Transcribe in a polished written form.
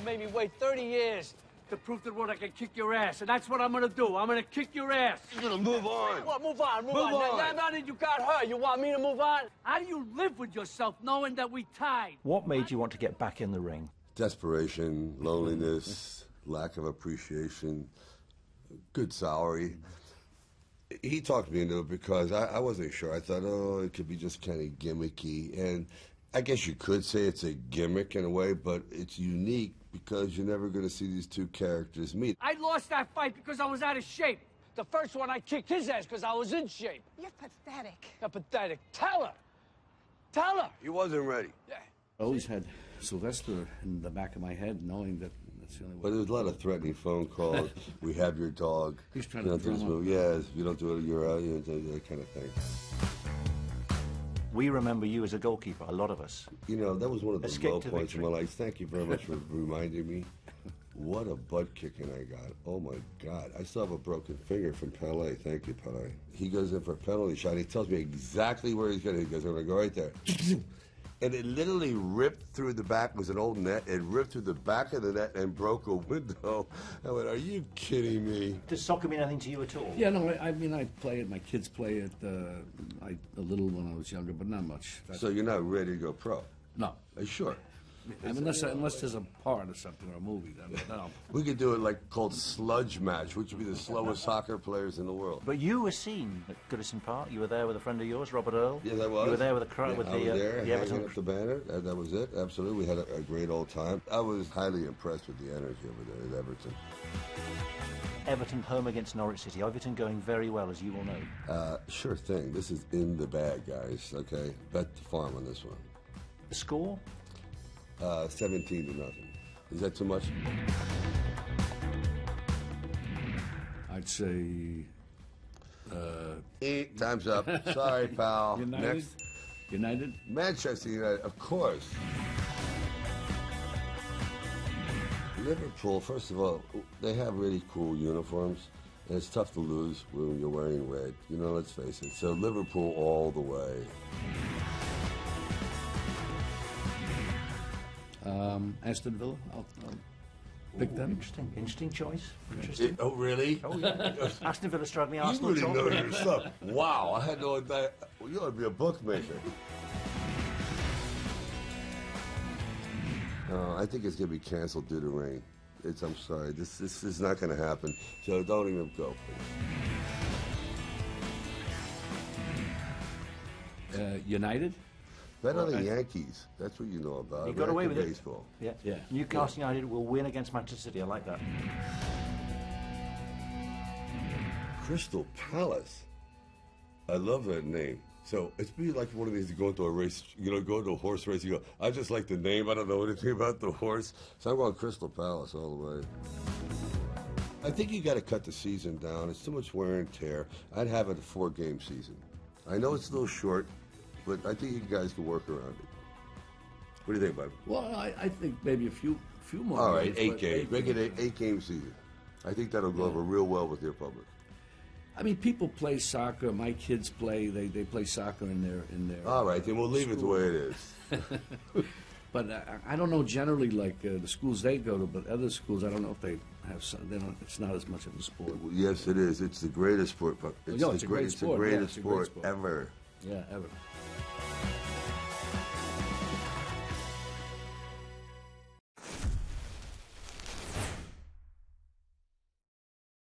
made me wait 30 years to prove to the world I can kick your ass, and that's what I'm gonna do. I'm gonna kick your ass. You're gonna move on. What, move on? Move on. Now that you got hurt, you want me to move on? How do you live with yourself knowing that we tied? What made you want to get back in the ring? Desperation, loneliness, lack of appreciation, good salary. He talked me into it because I wasn't sure. I thought, oh, it could be just kind of gimmicky. And I guess you could say it's a gimmick in a way, but it's unique because you're never going to see these two characters meet. I lost that fight because I was out of shape. The first one, I kicked his ass because I was in shape. You're pathetic. You're pathetic. Tell her. Tell her. He wasn't ready. Yeah. I always had Sylvester in the back of my head, knowing that that's the only way. But there was a lot of threatening phone calls. We have your dog. He's trying to do this move. Yeah, if you don't do it, you're out. You know, that kind of thing. We remember you as a goalkeeper, a lot of us. You know, that was one of the Escape low to points in victory. my life. Thank you very much for reminding me. What a butt kicking I got. Oh, my God. I still have a broken finger from Pele. Thank you, Pele. He goes in for a penalty shot. He tells me exactly where he's going. He goes, I'm going to go right there. And it literally ripped through the back. It was an old net. It ripped through the back of the net and broke a window. I went, are you kidding me? Does soccer mean anything to you at all? Yeah, no, I mean, I play it. My kids play it a little when I was younger, but not much. So you're not ready to go pro? No. Are you sure? I mean, unless there's a part or something or a movie, then no. We could do it like called sludge match, which would be the slowest soccer players in the world. But you were seen at Goodison Park. You were there with a friend of yours, Robert Earl. Yes, I was. You were there with the crowd, Yeah, with I was there, the Everton. hanging up the banner. That was it. Absolutely, we had a great old time. I was highly impressed with the energy over there at Everton. Everton home against Norwich City. Everton going very well, as you will know. Sure thing. This is in the bag, guys. Okay, bet the farm on this one. The score? 17-0. Is that too much? I'd say... Time's up. Sorry, pal. United? Next. United? Manchester United, of course. Liverpool, first of all, they have really cool uniforms, and it's tough to lose when you're wearing red. You know, let's face it. So Liverpool all the way. Aston Villa? I'll pick them. Interesting choice. Interesting. Oh, really? Oh, yeah. Aston Villa struggling. You Arsenal really top. know your stuff. Wow, I had no idea. Well, you ought to be a bookmaker. I think it's going to be canceled due to rain. I'm sorry. This is not going to happen. So don't even go, please. United? Bet on the Yankees. That's what you know about. You got away with baseball. it. Yeah. Newcastle United will win against Manchester City. I like that. Crystal Palace. I love that name. So it's be like one of these, you go into a race, go into a horse race, you go, I just like the name, I don't know anything about the horse. So I'm going Crystal Palace all the way. I think you got to cut the season down. It's too much wear and tear. I'd have it a 4-game season. I know it's a little short, but I think you guys can work around it. What do you think, Bob? Well, I think maybe a few more. All right, games, 8 games. Make it an 8-game season. I think that'll go over real well with your public. I mean, people play soccer. My kids play. They play soccer in their. All right, then we'll leave it the way it is. But I don't know generally like the schools they go to, but other schools I don't know if they have some. They don't. It's not as much of a sport. Yes, it is. It's the greatest sport. It's a great sport. It's the greatest sport ever. Yeah, ever.